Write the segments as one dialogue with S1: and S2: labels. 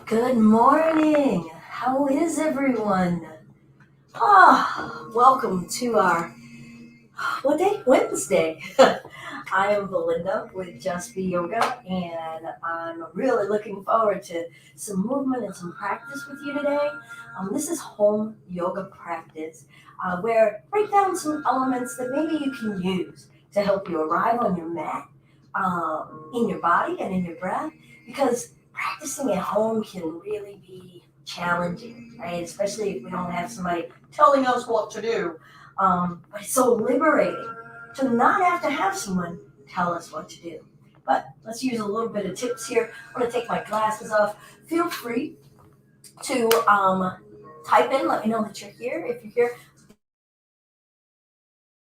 S1: Good morning. How is everyone? Welcome to our what day? Wednesday. I am Belinda with Just Be Yoga, and I'm really looking forward to some movement and some practice with you today. This is home yoga practice, where I break down some elements that maybe you can use to help you arrive on your mat, in your body and in your breath, because practicing at home can really be challenging, right? Especially if we don't have somebody telling us what to do. But it's so liberating to not have someone tell us what to do. But let's use a little bit of tips here. I'm going to take my glasses off. Feel free to type in, let me know that you're here. If you're here,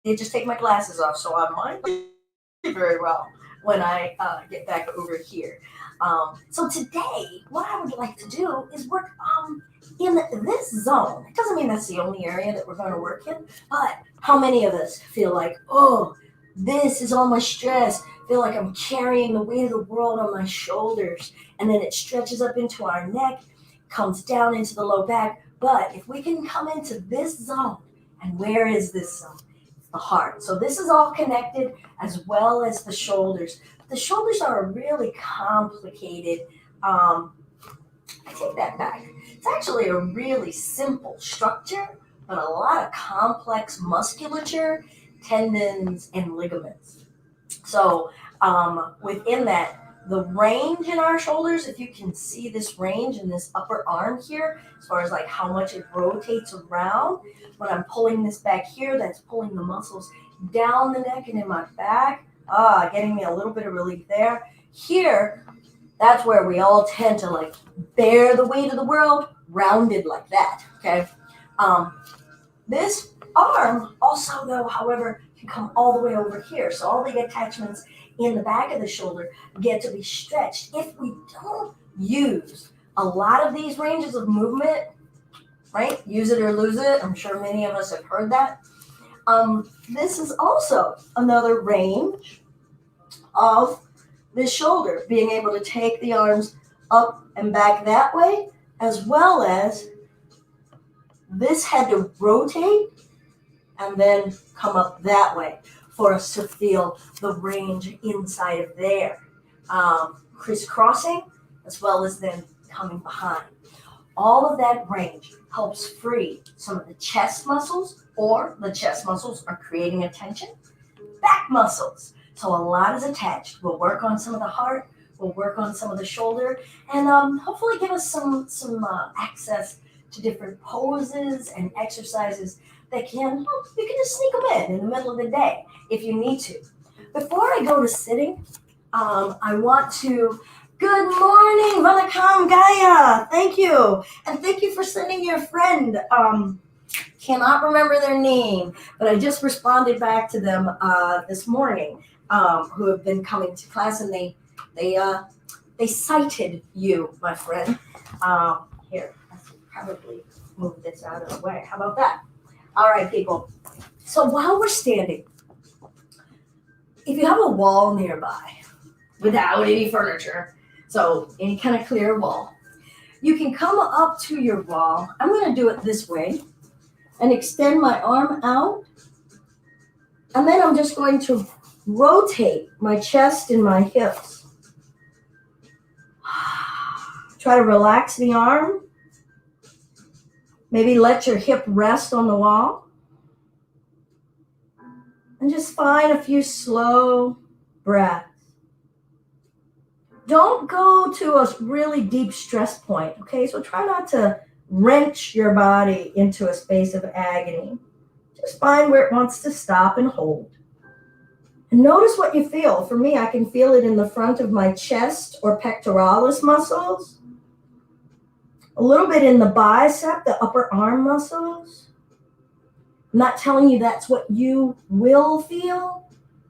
S1: you just take my glasses off, so I might be very well when I get back over here. So today, what I would like to do is work in this zone. It doesn't mean that's the only area that we're going to work in, but how many of us feel like, oh, this is all my stress? Feel like I'm carrying the weight of the world on my shoulders, and then it stretches up into our neck, comes down into the low back. But if we can come into this zone, and where is this zone? The heart. So this is all connected as well as the shoulders. The shoulders are a really complicated, I take that back. It's actually a really simple structure, but a lot of complex musculature, tendons, and ligaments. So within that, the range in our shoulders, if you can see this range in this upper arm here, as far as like how much it rotates around, when I'm pulling this back here, that's pulling the muscles down the neck and in my back, getting me a little bit of relief there. Here, that's where we all tend to like bear the weight of the world, rounded like that, okay? This arm also, though, however, can come all the way over here. So all the attachments in the back of the shoulder get to be stretched. If we don't use a lot of these ranges of movement, right? Use it or lose it. I'm sure many of us have heard that. This is also another range of the shoulder, being able to take the arms up and back that way, as well as this head to rotate and then come up that way for us to feel the range inside of there. Crisscrossing, as well as then coming behind. All of that range helps free some of the chest muscles, or the chest muscles are creating a tension. Back muscles. So a lot is attached. We'll work on some of the heart, we'll work on some of the shoulder, and hopefully give us some access to different poses and exercises that can, you can just sneak them in the middle of the day if you need to. Before I go to sitting, I want to, good morning, Vanakkam Gaya, thank you. And thank you for sending your friend, cannot remember their name, but I just responded back to them this morning, who have been coming to class, and they cited you, my friend. Here, I should probably move this out of the way. How about that? All right, people. So while we're standing, if you have a wall nearby without any furniture, so any kind of clear wall, you can come up to your wall. I'm going to do it this way and extend my arm out. And then I'm just going to rotate my chest and my hips. Try to relax the arm. Maybe let your hip rest on the wall. And just find a few slow breaths. Don't go to a really deep stress point, okay? So try not to wrench your body into a space of agony. Just find where it wants to stop and hold. And notice what you feel. For me, I can feel it in the front of my chest or pectoralis muscles. A little bit in the bicep, the upper arm muscles. I'm not telling you that's what you will feel.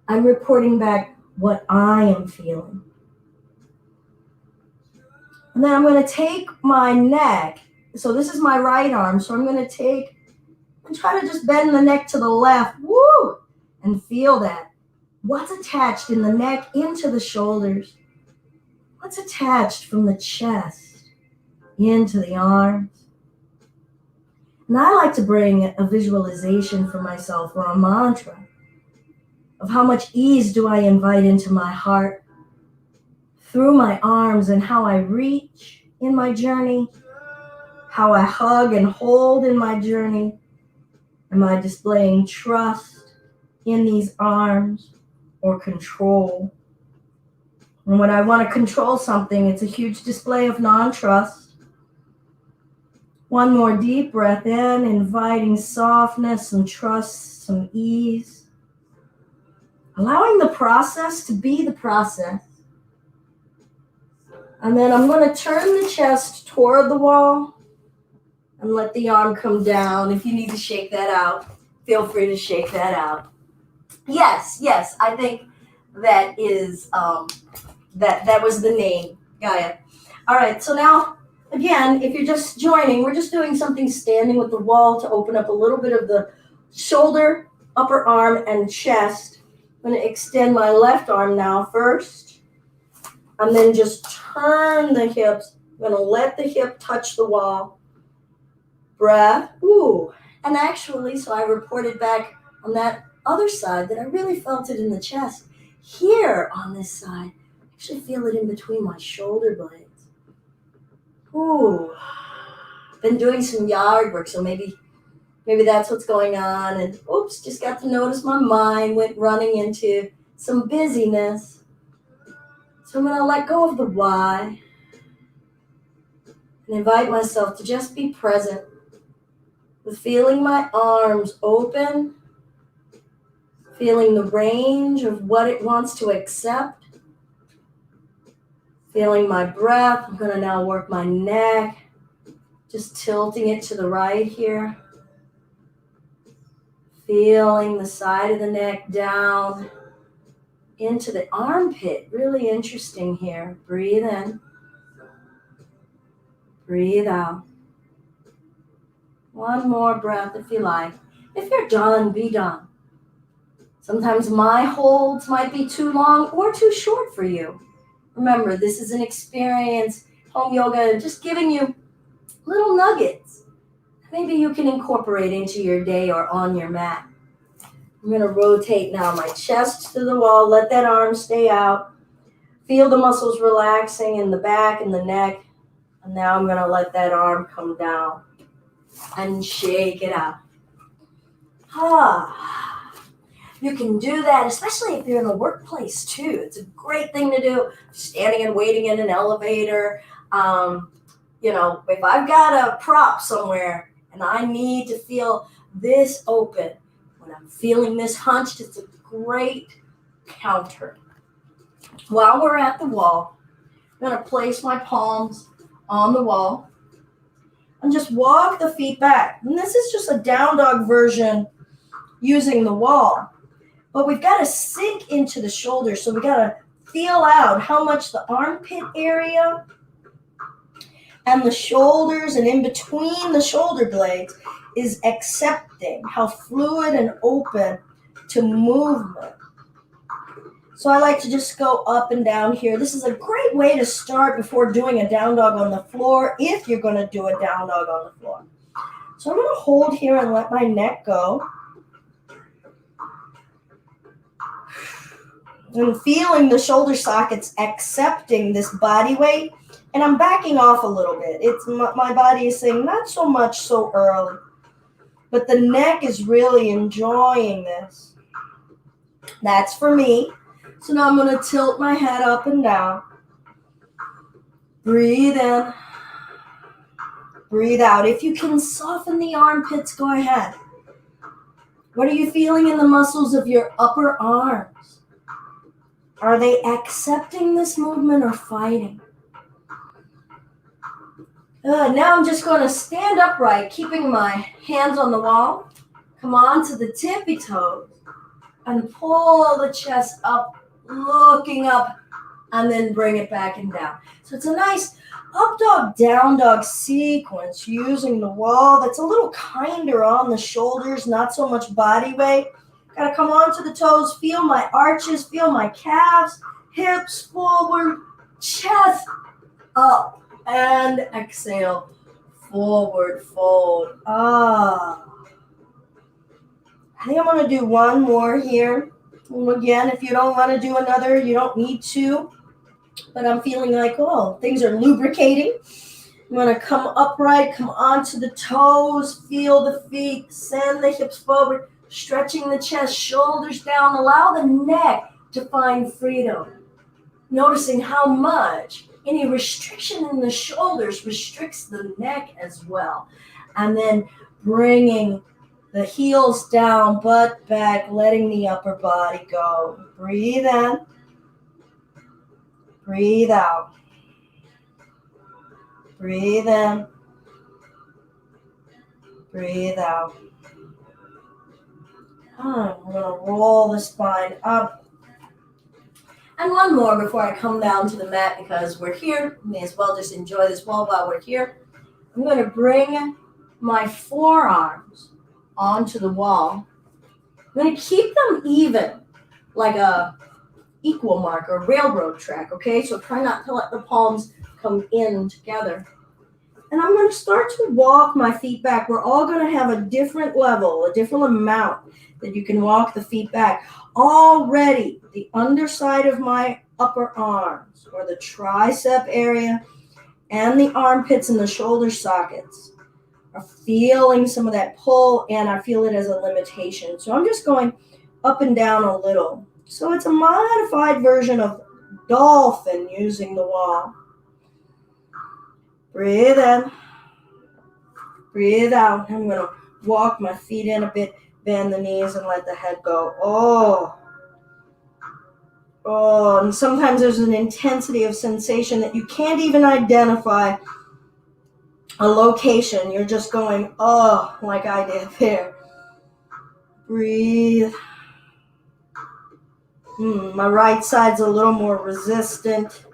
S1: I'm reporting back what I am feeling. And then I'm going to take my neck. So this is my right arm. So I'm going to take and try to just bend the neck to the left. Woo! And feel that. What's attached in the neck into the shoulders? What's attached from the chest into the arms. And I like to bring a visualization for myself or a mantra of how much ease do I invite into my heart through my arms, and how I reach in my journey, how I hug and hold in my journey. Am I displaying trust in these arms or control? And when I want to control something, it's a huge display of non-trust. One more deep breath in, inviting softness, some trust, some ease. Allowing the process to be the process. And then I'm going to turn the chest toward the wall and let the arm come down. If you need to shake that out, feel free to shake that out. Yes, I think that is, that was the name, Gaia. All right, so now, again, if you're just joining, we're just doing something standing with the wall to open up a little bit of the shoulder, upper arm, and chest. I'm going to extend my left arm now first. And then just turn the hips. I'm going to let the hip touch the wall. Breath. Ooh. And actually, so I reported back on that other side that I really felt it in the chest. Here on this side, I actually feel it in between my shoulder blades. Ooh. Been doing some yard work, so maybe that's what's going on. And oops, just got to notice my mind went running into some busyness. So I'm going to let go of the why and invite myself to just be present with feeling my arms open, feeling the range of what it wants to accept, feeling my breath. I'm going to now work my neck, just tilting it to the right here, feeling the side of the neck down into the armpit. Really interesting here. Breathe in. Breathe out. One more breath if you like. If you're done, be done. Sometimes my holds might be too long or too short for you. Remember, this is an experience, home yoga, just giving you little nuggets. Maybe you can incorporate into your day or on your mat. I'm going to rotate now my chest to the wall. Let that arm stay out. Feel the muscles relaxing in the back and the neck. And now I'm going to let that arm come down and shake it out. You can do that, especially if you're in the workplace too. It's a great thing to do. Standing and waiting in an elevator. If I've got a prop somewhere and I need to feel this open, when I'm feeling this hunched, it's a great counter. While we're at the wall, I'm going to place my palms on the wall and just walk the feet back. And this is just a down dog version using the wall. But we've got to sink into the shoulders, so we got to feel out how much the armpit area and the shoulders and in between the shoulder blades is accepting, how fluid and open to movement. So I like to just go up and down here. This is a great way to start before doing a down dog on the floor, if you're going to do a down dog on the floor. So I'm going to hold here and let my neck go. And feeling the shoulder sockets accepting this body weight. And I'm backing off a little bit. It's my body is saying not so much so early. But the neck is really enjoying this. That's for me. So now I'm going to tilt my head up and down. Breathe in. Breathe out. If you can soften the armpits, go ahead. What are you feeling in the muscles of your upper arms? Are they accepting this movement or fighting? Now I'm just going to stand upright, keeping my hands on the wall. Come on to the tippy toes and pull the chest up, looking up, and then bring it back and down. So it's a nice up dog, down dog sequence using the wall that's a little kinder on the shoulders, not so much body weight. Got to come onto the toes, feel my arches, feel my calves, hips forward, chest up And exhale, forward fold. I think I'm going to do one more here. And again, if you don't want to do another, you don't need to. But I'm feeling like, things are lubricating. I'm going to come upright, come onto the toes, feel the feet, send the hips forward, stretching the chest, shoulders down. Allow the neck to find freedom. Noticing how much any restriction in the shoulders restricts the neck as well. And then bringing the heels down, butt back, letting the upper body go. Breathe in. Breathe out. Breathe in. Breathe out. We're going to roll the spine up. And one more before I come down to the mat, because we're here. May as well just enjoy this while we're here. I'm going to bring my forearms onto the wall. I'm going to keep them even, like a equal mark or railroad track, okay? So try not to let the palms come in together. And I'm going to start to walk my feet back. We're all going to have a different level, a different amount that you can walk the feet back. Already, the underside of my upper arms, or the tricep area, and the armpits and the shoulder sockets are feeling some of that pull, and I feel it as a limitation. So I'm just going up and down a little. So it's a modified version of dolphin using the wall. Breathe in. Breathe out. I'm going to walk my feet in a bit, bend the knees, and let the head go. And sometimes there's an intensity of sensation that you can't even identify a location. You're just going, like I did there. Breathe. My right side's a little more resistant.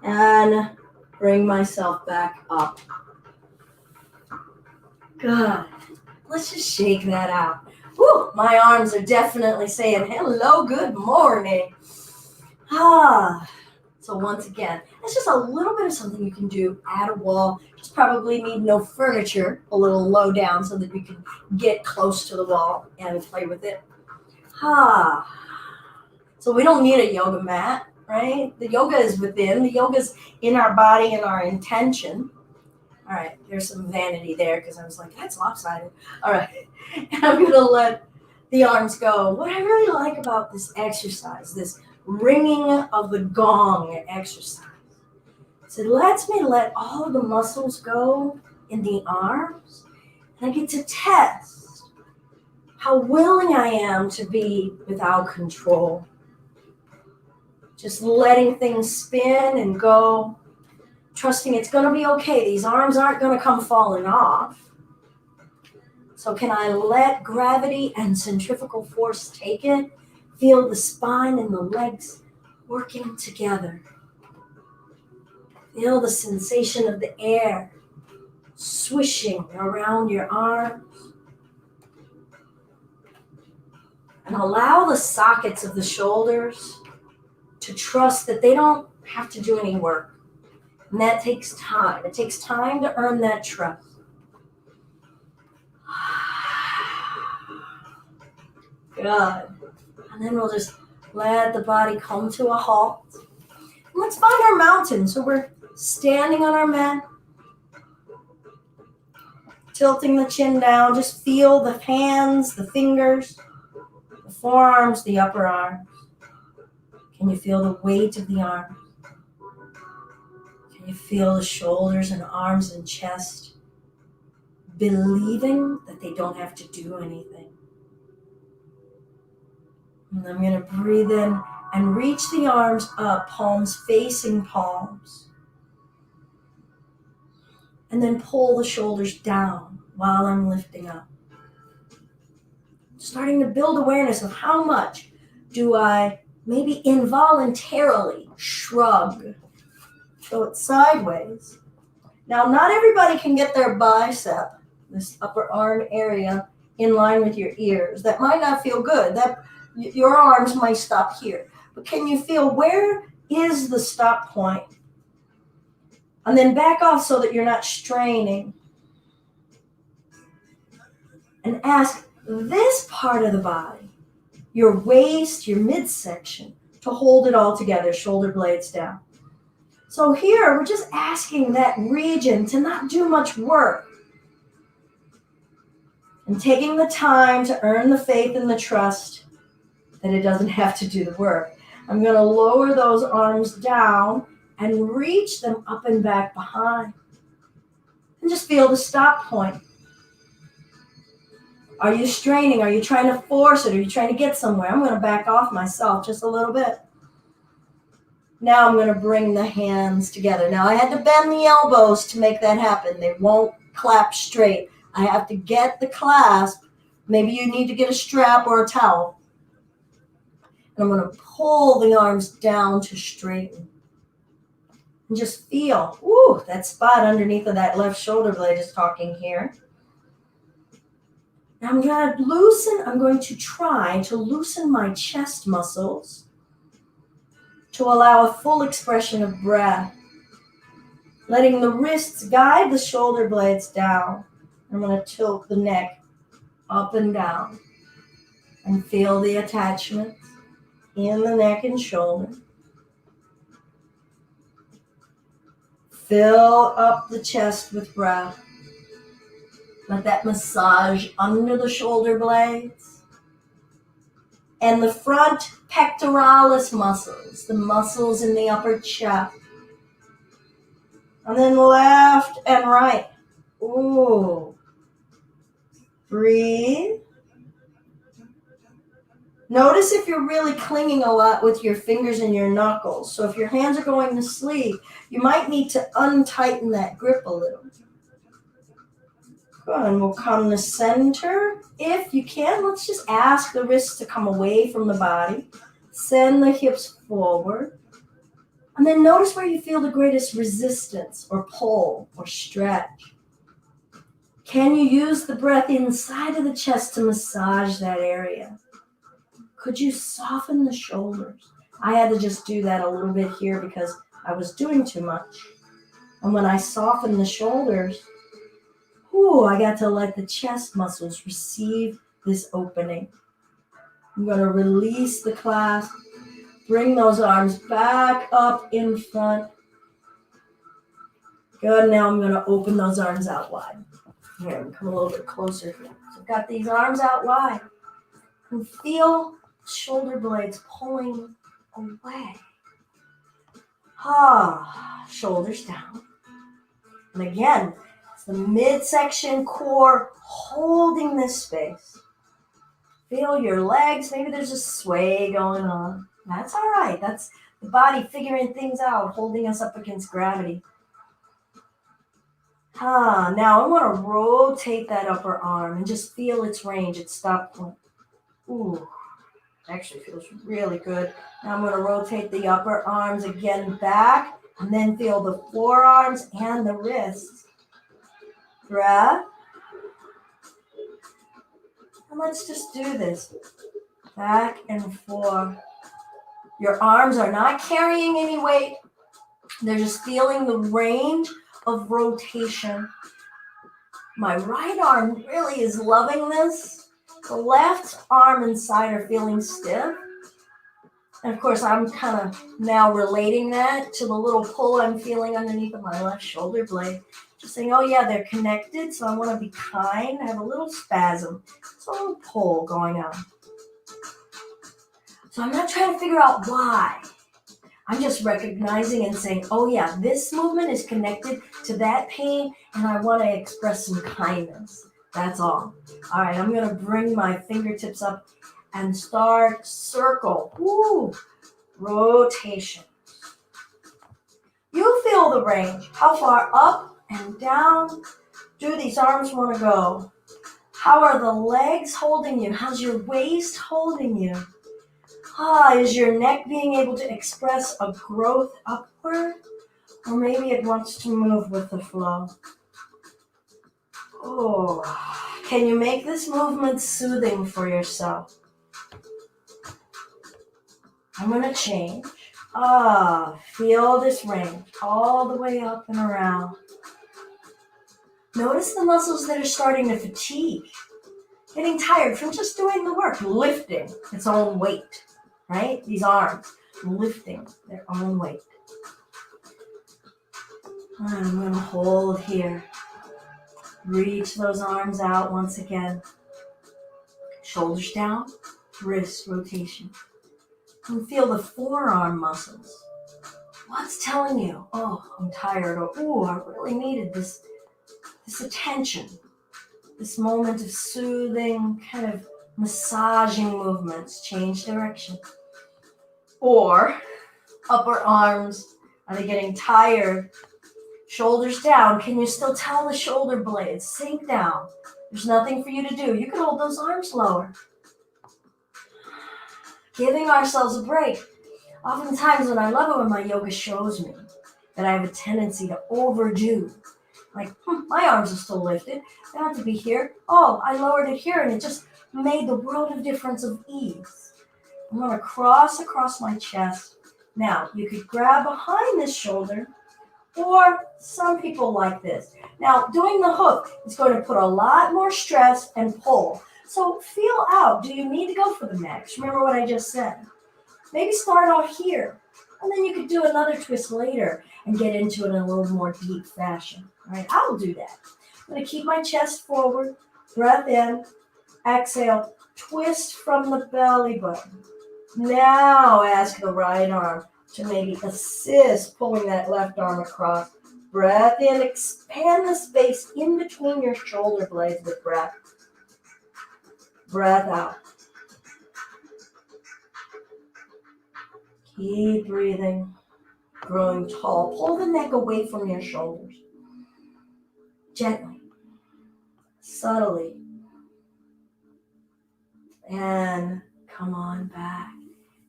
S1: And bring myself back up. Good. Let's just shake that out. Whew, my arms are definitely saying, hello, good morning. So once again, it's just a little bit of something you can do at a wall. Just probably need no furniture, a little low down so that you can get close to the wall and play with it. So we don't need a yoga mat, right? The yoga is within. The yoga's in our body and our intention. All right, there's some vanity there because I was like, that's lopsided. All right, and I'm going to let the arms go. What I really like about this exercise, this ringing of the gong exercise, is it lets me let all of the muscles go in the arms, and I get to test how willing I am to be without control. Just letting things spin and go. Trusting it's going to be okay. These arms aren't going to come falling off. So can I let gravity and centrifugal force take it? Feel the spine and the legs working together. Feel the sensation of the air swishing around your arms. And allow the sockets of the shoulders to trust that they don't have to do any work. And that takes time. It takes time to earn that trust. Good. And then we'll just let the body come to a halt. And let's find our mountain. So we're standing on our mat, tilting the chin down. Just feel the hands, the fingers, the forearms, the upper arms. Can you feel the weight of the arms? You feel the shoulders and arms and chest, believing that they don't have to do anything. And I'm going to breathe in and reach the arms up, palms facing palms. And then pull the shoulders down while I'm lifting up. Starting to build awareness of how much do I maybe involuntarily shrug. So it's sideways. Now, not everybody can get their bicep, this upper arm area, in line with your ears. That might not feel good. That your arms might stop here. But can you feel where is the stop point? And then back off so that you're not straining. And ask this part of the body, your waist, your midsection, to hold it all together, shoulder blades down. So here, we're just asking that region to not do much work. And taking the time to earn the faith and the trust that it doesn't have to do the work. I'm going to lower those arms down and reach them up and back behind. And just feel the stop point. Are you straining? Are you trying to force it? Are you trying to get somewhere? I'm going to back off myself just a little bit. Now I'm going to bring the hands together. Now I had to bend the elbows to make that happen. They won't clap straight. I have to get the clasp. Maybe you need to get a strap or a towel. And I'm going to pull the arms down to straighten. And just feel, ooh, that spot underneath of that left shoulder blade is talking here. Now I'm going to try to loosen my chest muscles to allow a full expression of breath. Letting the wrists guide the shoulder blades down. I'm going to tilt the neck up and down and feel the attachment in the neck and shoulder. Fill up the chest with breath. Let that massage under the shoulder blades. And the front pectoralis muscles, the muscles in the upper chest. And then left and right. Ooh. Breathe. Notice if you're really clinging a lot with your fingers and your knuckles. So if your hands are going to sleep, you might need to untighten that grip a little. Good, and we'll come to center. If you can, let's just ask the wrists to come away from the body. Send the hips forward. And then notice where you feel the greatest resistance or pull or stretch. Can you use the breath inside of the chest to massage that area? Could you soften the shoulders? I had to just do that a little bit here because I was doing too much. And when I softened the shoulders, I got to let the chest muscles receive this opening. I'm going to release the clasp. Bring those arms back up in front. Good, now I'm going to open those arms out wide. Here, come a little bit closer here. So I've got these arms out wide. And feel shoulder blades pulling away. Shoulders down. And again, it's the midsection core holding this space. Feel your legs. Maybe there's a sway going on. That's all right. That's the body figuring things out, holding us up against gravity. Now I'm going to rotate that upper arm and just feel its range, its stop point. Ooh, actually feels really good. Now I'm going to rotate the upper arms again back and then feel the forearms and the wrists. Breath. And let's just do this. Back and forth. Your arms are not carrying any weight. They're just feeling the range of rotation. My right arm really is loving this. The left arm and side are feeling stiff. And of course, I'm kind of now relating that to the little pull I'm feeling underneath of my left shoulder blade. Just saying, oh yeah, they're connected, so I want to be kind. I have a little spasm. It's a little pull going on. So I'm not trying to figure out why. I'm just recognizing and saying, oh yeah, this movement is connected to that pain, and I want to express some kindness. That's all. All right, I'm going to bring my fingertips up and start circle. Woo! Rotation. You feel the range. How far up and down do these arms want to go? How are the legs holding you? How's your waist holding you? Is your neck being able to express a growth upward? Or maybe it wants to move with the flow. Can you make this movement soothing for yourself? I'm going to change. Feel this range all the way up and around. Notice the muscles that are starting to fatigue, getting tired from just doing the work, lifting its own weight, right? These arms lifting their own weight. I'm going to hold here. Reach those arms out once again. Shoulders down, wrist rotation. And feel the forearm muscles. What's telling you, oh, I'm tired, or oh, I really needed this attention, this moment of soothing, kind of massaging movements, change direction. Or upper arms, are they getting tired? Shoulders down, can you still tell the shoulder blades sink down? There's nothing for you to do. You can hold those arms lower. Giving ourselves a break. Oftentimes when I love it when my yoga shows me that I have a tendency to overdo. Like, my arms are still lifted. They don't have to be here. Oh, I lowered it here and it just made the world of difference of ease. I'm going to cross across my chest. Now, you could grab behind this shoulder, or some people like this. Now, doing the hook is going to put a lot more stress and pull. So feel out. Do you need to go for the max? Remember what I just said. Maybe start out here, and then you could do another twist later and get into it in a little more deep fashion. All right, I'll do that. I'm going to keep my chest forward, breath in, exhale, twist from the belly button. Now ask the right arm to maybe assist pulling that left arm across. Breath in, expand the space in between your shoulder blades with breath. Breath out. Keep breathing, growing tall. Pull the neck away from your shoulders. Gently, subtly. And come on back.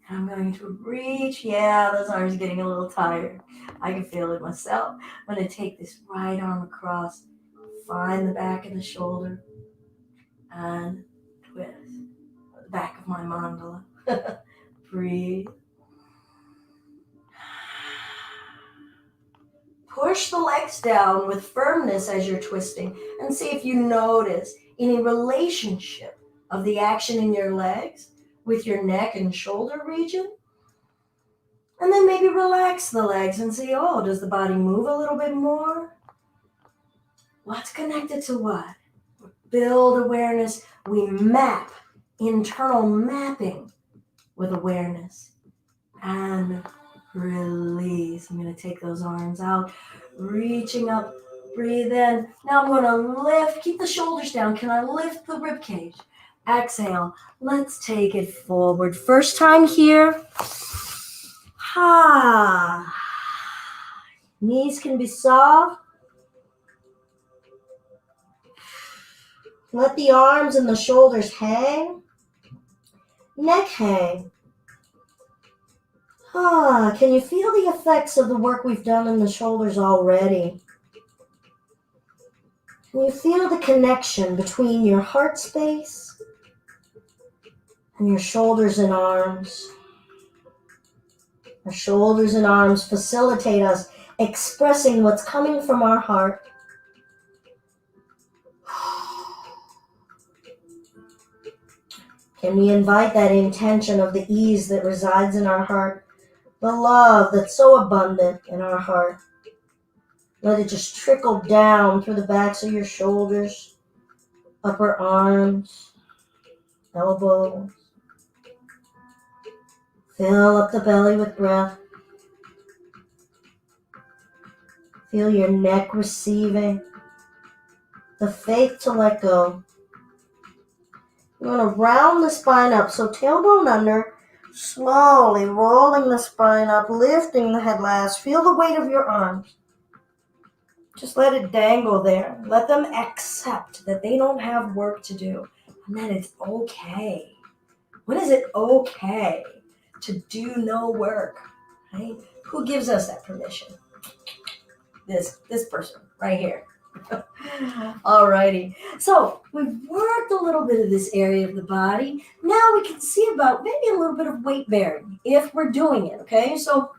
S1: And I'm going to reach. Yeah, those arms are getting a little tired. I can feel it myself. I'm going to take this right arm across, find the back of the shoulder, and twist. The back of my mandala. Breathe. Push the legs down with firmness as you're twisting and see if you notice any relationship of the action in your legs with your neck and shoulder region. And then maybe relax the legs and see, oh, does the body move a little bit more? What's connected to what? Build awareness. We map, internal mapping with awareness. And release. I'm going to take those arms out, reaching up, breathe in. Now I'm going to lift, keep the shoulders down. Can I lift the rib cage? Exhale. Let's take it forward. First time here. Knees can be soft. Let the arms and the shoulders hang. Neck hang. Can you feel the effects of the work we've done in the shoulders already? Can you feel the connection between your heart space and your shoulders and arms? Our shoulders and arms facilitate us expressing what's coming from our heart. Can we invite that intention of the ease that resides in our heart, the love that's so abundant in our heart? Let it just trickle down through the backs of your shoulders, upper arms, elbows. Fill up the belly with breath. Feel your neck receiving the faith to let go. You're going to round the spine up, so tailbone under, slowly rolling the spine up, lifting the head last. Feel the weight of your arms. Just let it dangle there. Let them accept that they don't have work to do and that it's okay. When is it okay to do no work? Right? Who gives us that permission? This person right here. Alrighty. So we've worked a little bit of this area of the body. Now we can see about maybe a little bit of weight bearing if we're doing it. Okay. So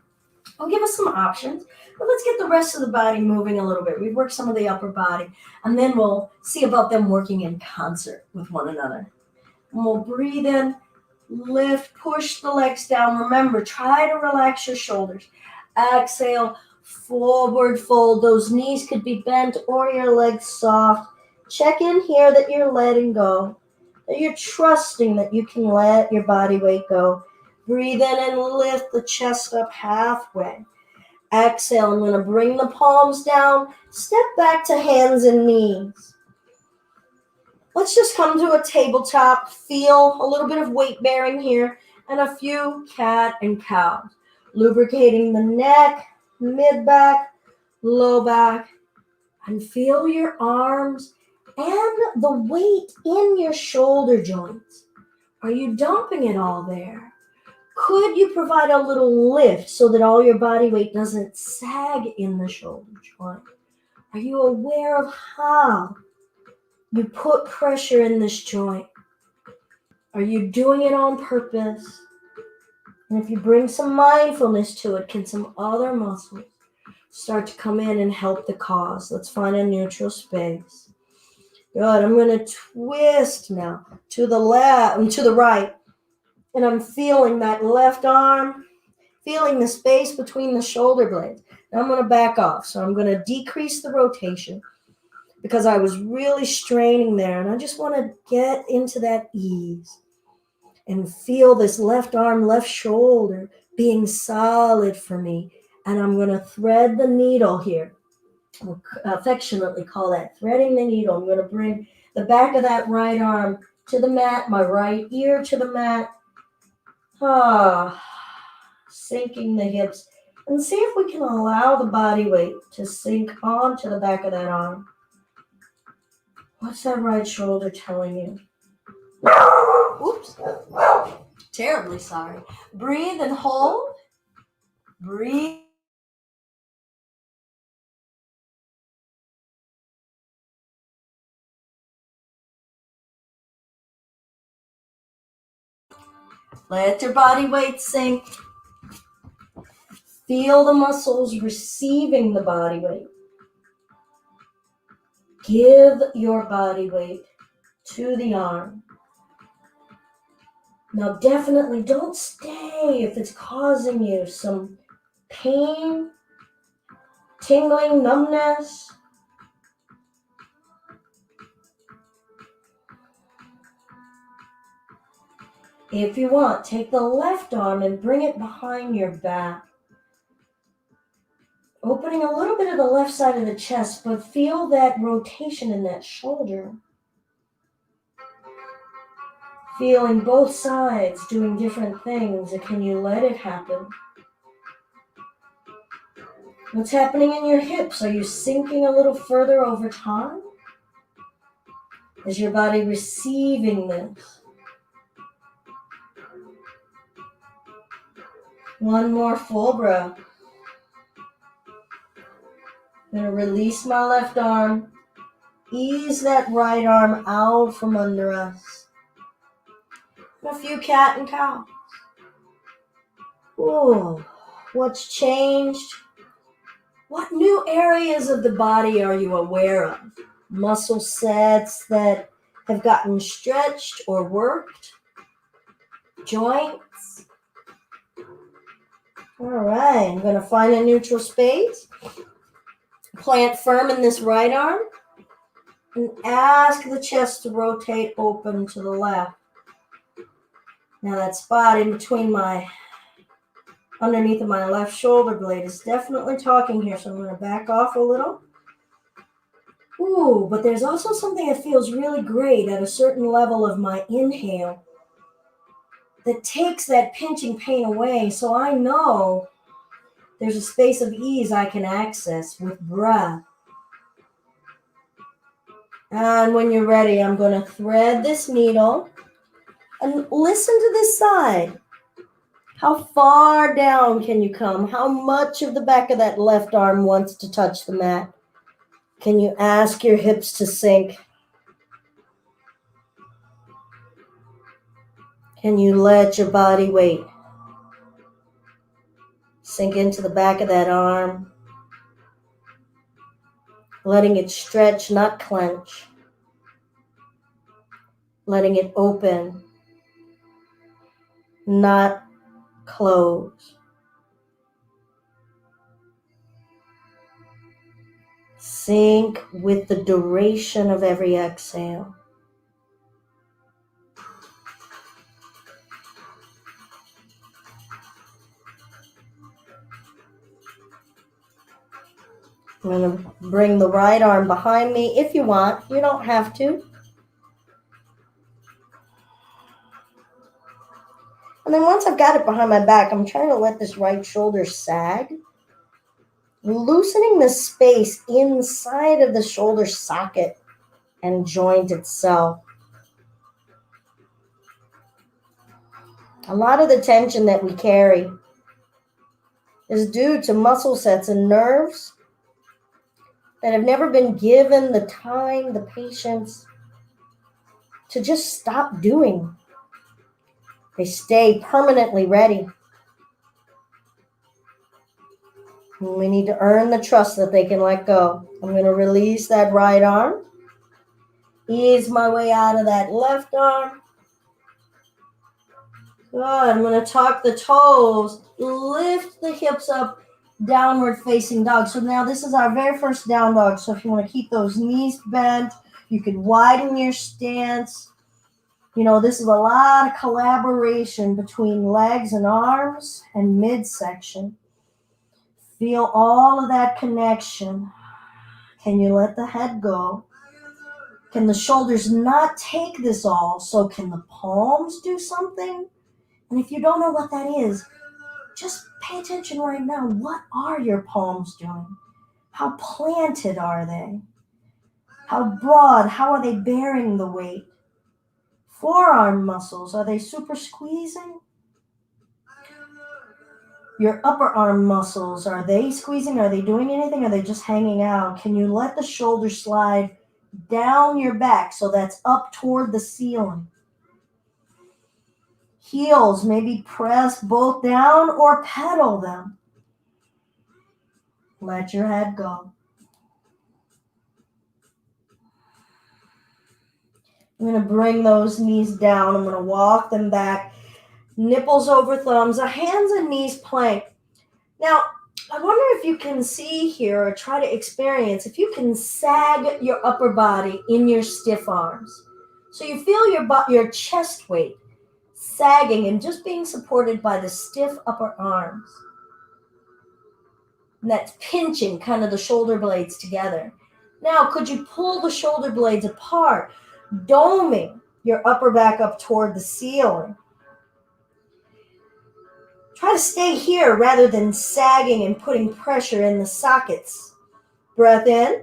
S1: I'll give us some options, but let's get the rest of the body moving a little bit. We've worked some of the upper body, and then we'll see about them working in concert with one another. And we'll breathe in, lift, push the legs down. Remember, try to relax your shoulders. Exhale, forward fold. Those knees could be bent or your legs soft. Check in here that you're letting go, that you're trusting that you can let your body weight go. Breathe in and lift the chest up halfway. Exhale, I'm going to bring the palms down. Step back to hands and knees. Let's just come to a tabletop. Feel a little bit of weight bearing here and a few cat and cows. Lubricating the neck, mid-back, low back. And feel your arms and the weight in your shoulder joints. Are you dumping it all there? Could you provide a little lift so that all your body weight doesn't sag in the shoulder joint? Are you aware of how you put pressure in this joint? Are you doing it on purpose? And if you bring some mindfulness to it, can some other muscles start to come in and help the cause? Let's find a neutral space. Good. I'm going to twist now to the left and to the right. And I'm feeling that left arm, feeling the space between the shoulder blades. Now I'm going to back off. So I'm going to decrease the rotation because I was really straining there. And I just want to get into that ease and feel this left arm, left shoulder being solid for me. And I'm going to thread the needle here. We'll affectionately call that threading the needle. I'm going to bring the back of that right arm to the mat, my right ear to the mat. Sinking the hips, and see if we can allow the body weight to sink onto the back of that arm. What's that right shoulder telling you? Oops. Terribly sorry. Breathe and hold. Breathe. Let your body weight sink. Feel the muscles receiving the body weight. Give your body weight to the arm. Now definitely don't stay if it's causing you some pain, tingling, numbness. If you want, take the left arm and bring it behind your back. Opening a little bit of the left side of the chest, but feel that rotation in that shoulder. Feeling both sides doing different things, and can you let it happen? What's happening in your hips? Are you sinking a little further over time? Is your body receiving this? One more full breath. I'm going to release my left arm. Ease that right arm out from under us. A few cat and cow. Ooh, what's changed? What new areas of the body are you aware of? Muscle sets that have gotten stretched or worked? Joints? All right, I'm going to find a neutral space. Plant firm in this right arm. And ask the chest to rotate open to the left. Now that spot in between underneath of my left shoulder blade is definitely talking here, so I'm going to back off a little. Ooh, but there's also something that feels really great at a certain level of my inhale that takes that pinching pain away, so I know there's a space of ease I can access with breath. And when you're ready, I'm going to thread this needle and listen to this side. How far down can you come? How much of the back of that left arm wants to touch the mat? Can you ask your hips to sink? Can you let your body weight sink into the back of that arm? Letting it stretch, not clench. Letting it open, not close. Sink with the duration of every exhale. I'm going to bring the right arm behind me if you want. You don't have to. And then once I've got it behind my back, I'm trying to let this right shoulder sag, loosening the space inside of the shoulder socket and joint itself. A lot of the tension that we carry is due to muscle sets and nerves that have never been given the time, the patience to just stop doing. They stay permanently ready. And we need to earn the trust that they can let go. I'm going to release that right arm. Ease my way out of that left arm. Good. I'm going to tuck the toes. Lift the hips up. Downward facing dog. So now this is our very first down dog. So if you want to keep those knees bent, you can widen your stance. You know, this is a lot of collaboration between legs and arms and midsection. Feel all of that connection. Can you let the head go? Can the shoulders not take this all? So can the palms do something? And if you don't know what that is, just pay attention right now. What are your palms doing? How planted are they? How broad? How are they bearing the weight? Forearm muscles, are they super squeezing? Your upper arm muscles, are they squeezing? Are they doing anything? Are they just hanging out? Can you let the shoulders slide down your back so that's up toward the ceiling? Heels, maybe press both down or pedal them. Let your head go. I'm going to bring those knees down. I'm going to walk them back. Nipples over thumbs, hands and knees plank. Now, I wonder if you can see here or try to experience, if you can sag your upper body in your stiff arms. So you feel your chest weight sagging and just being supported by the stiff upper arms. And that's pinching kind of the shoulder blades together. Now, could you pull the shoulder blades apart, doming your upper back up toward the ceiling? Try to stay here rather than sagging and putting pressure in the sockets. Breath in.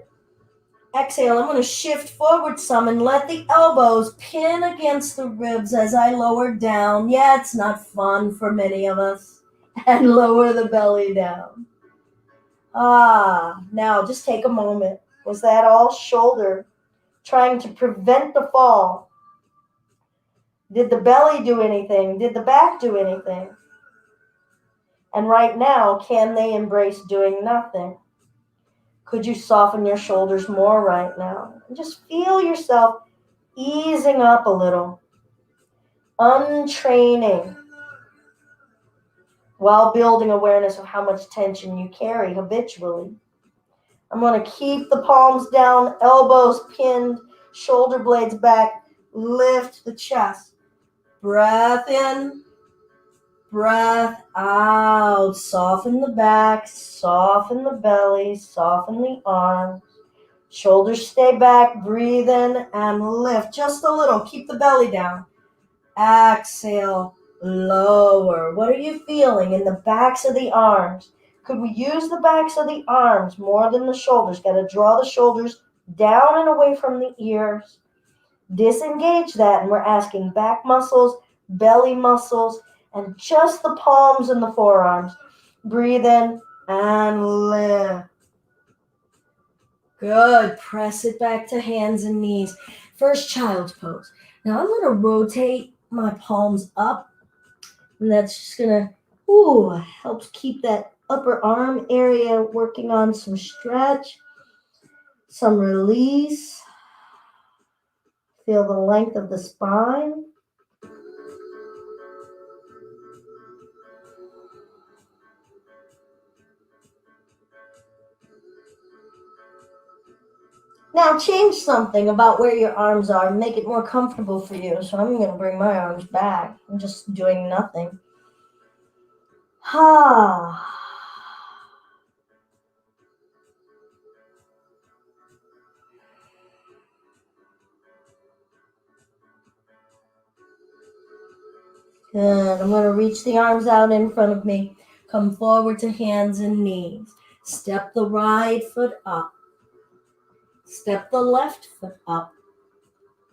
S1: Exhale. I'm going to shift forward some and let the elbows pin against the ribs as I lower down. Yeah, it's not fun for many of us. And lower the belly down. Now just take a moment. Was that all shoulder trying to prevent the fall? Did the belly do anything? Did the back do anything? And right now, can they embrace doing nothing? Could you soften your shoulders more right now? And just feel yourself easing up a little. Untraining while building awareness of how much tension you carry habitually. I'm going to keep the palms down, elbows pinned, shoulder blades back. Lift the chest. Breath in. Breath out. Soften the back, soften the belly, soften the arms. Shoulders stay back. Breathe in and lift just a little. Keep the belly down. Exhale, lower. What are you feeling in the backs of the arms? Could we use the backs of the arms more than the shoulders? Got to draw the shoulders down and away from the ears. Disengage that, and we're asking back muscles, belly muscles, and just the palms and the forearms. Breathe in and lift. Good. Press it back to hands and knees. First child's pose. Now I'm going to rotate my palms up, and that's just going to helps keep that upper arm area working on some stretch, some release. Feel the length of the spine. Now change something about where your arms are. Make it more comfortable for you. So I'm going to bring my arms back. I'm just doing nothing. Ha. Good. I'm going to reach the arms out in front of me. Come forward to hands and knees. Step the right foot up. Step the left foot up.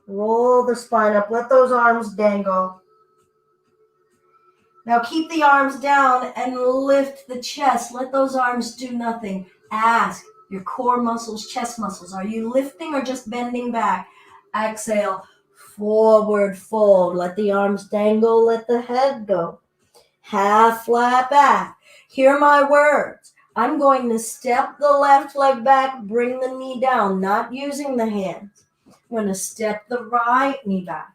S1: Roll the spine up. Let those arms dangle. Now keep the arms down and lift the chest. Let those arms do nothing. Ask your core muscles, chest muscles, are you lifting or just bending back? Exhale, forward fold. Let the arms dangle. Let the head go. Half flat back. Hear my words. I'm going to step the left leg back, bring the knee down, not using the hands. I'm going to step the right knee back.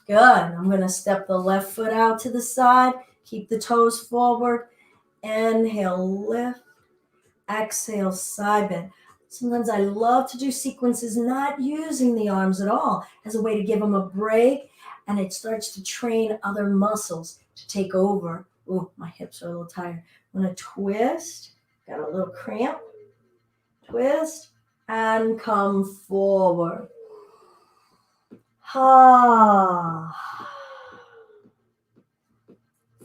S1: Good. I'm going to step the left foot out to the side. Keep the toes forward. Inhale, lift. Exhale, side bend. Sometimes I love to do sequences not using the arms at all as a way to give them a break, and it starts to train other muscles to take over. Oh, my hips are a little tired. I'm going to twist. Got a little cramp. Twist and come forward.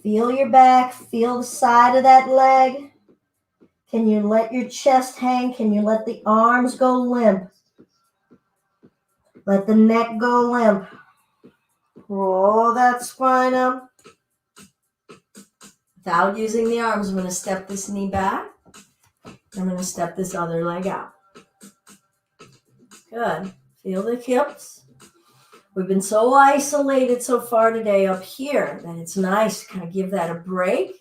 S1: Feel your back, feel the side of that leg. Can you let your chest hang? Can you let the arms go limp? Let the neck go limp. Roll that spine up. Without using the arms, I'm going to step this knee back. I'm going to step this other leg out. Good. Feel the hips. We've been so isolated so far today up here that it's nice to kind of give that a break.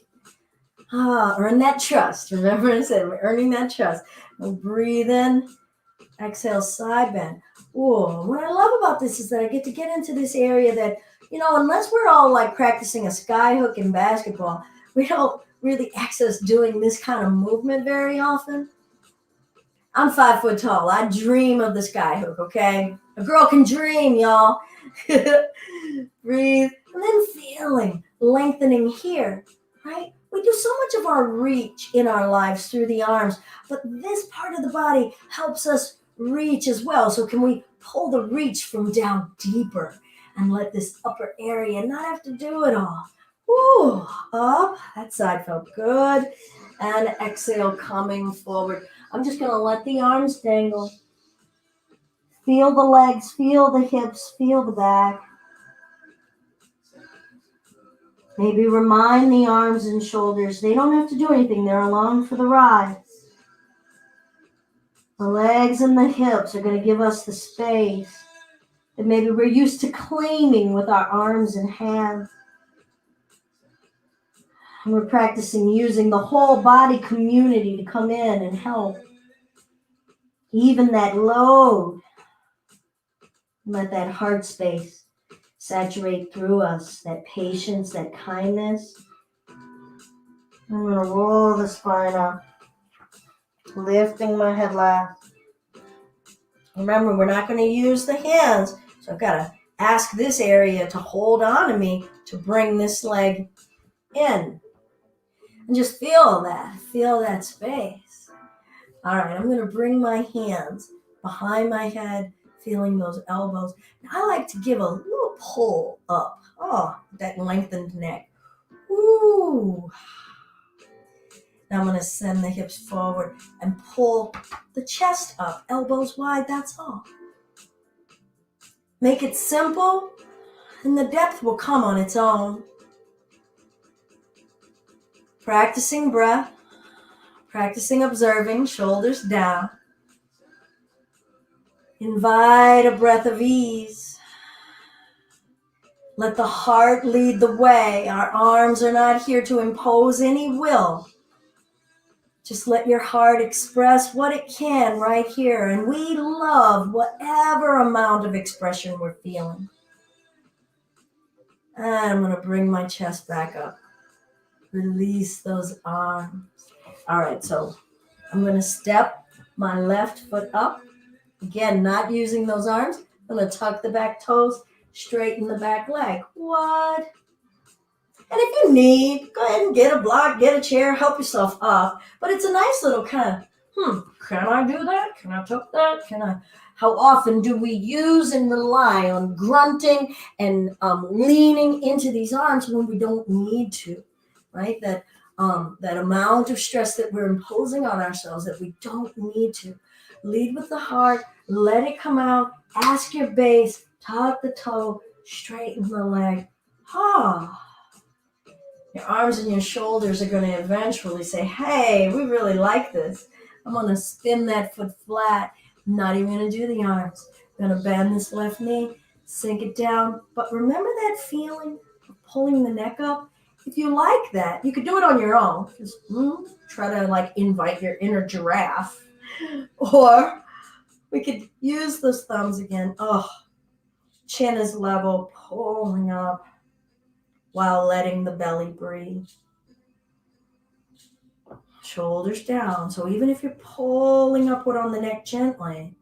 S1: Earn that trust. Remember I said we're earning that trust. We'll breathe in. Exhale, side bend. What I love about this is that I get to get into this area that, unless we're all like practicing a sky hook in basketball, we don't really access doing this kind of movement very often. I'm 5 foot tall. I dream of the sky hook, okay? A girl can dream, y'all. Breathe. And then feeling, lengthening here, right? We do so much of our reach in our lives through the arms, but this part of the body helps us reach as well. So can we pull the reach from down deeper and let this upper area not have to do it all? Up. That side felt good. And exhale, coming forward. I'm just going to let the arms dangle. Feel the legs, feel the hips, feel the back. Maybe remind the arms and shoulders. They don't have to do anything. They're along for the ride. The legs and the hips are going to give us the space that maybe we're used to claiming with our arms and hands. And we're practicing using the whole body community to come in and help. Even that load. Let that heart space saturate through us. That patience, that kindness. I'm going to roll the spine up. Lifting my head last. Remember, we're not going to use the hands. So I've got to ask this area to hold on to me to bring this leg in. And just feel that space. All right, I'm going to bring my hands behind my head, feeling those elbows. And I like to give a little pull up. That lengthened neck. Ooh. Now I'm going to send the hips forward and pull the chest up, elbows wide, that's all. Make it simple, and the depth will come on its own. Practicing breath, Practicing observing, shoulders down. Invite a breath of ease. Let the heart lead the way. Our arms are not here to impose any will. Just let your heart express what it can right here. And we love whatever amount of expression we're feeling. And I'm going to bring my chest back up. Release those arms. All right, so I'm going to step my left foot up. Again, not using those arms. I'm going to tuck the back toes, straighten the back leg. What? And if you need, go ahead and get a block, get a chair, help yourself up. But it's a nice little kind of, can I do that? Can I tuck that? How often do we use and rely on grunting and leaning into these arms when we don't need to, right? That amount of stress that we're imposing on ourselves that we don't need to. Lead with the heart, let it come out, ask your base, tuck the toe, straighten the leg. Your arms and your shoulders are going to eventually say, hey, we really like this. I'm going to spin that foot flat. I'm not even going to do the arms. I'm going to bend this left knee, sink it down. But remember that feeling of pulling the neck up? If you like that, you could do it on your own. Just try to invite your inner giraffe. Or we could use those thumbs again. Chin is level, pulling up while letting the belly breathe. Shoulders down. So even if you're pulling upward on the neck gently,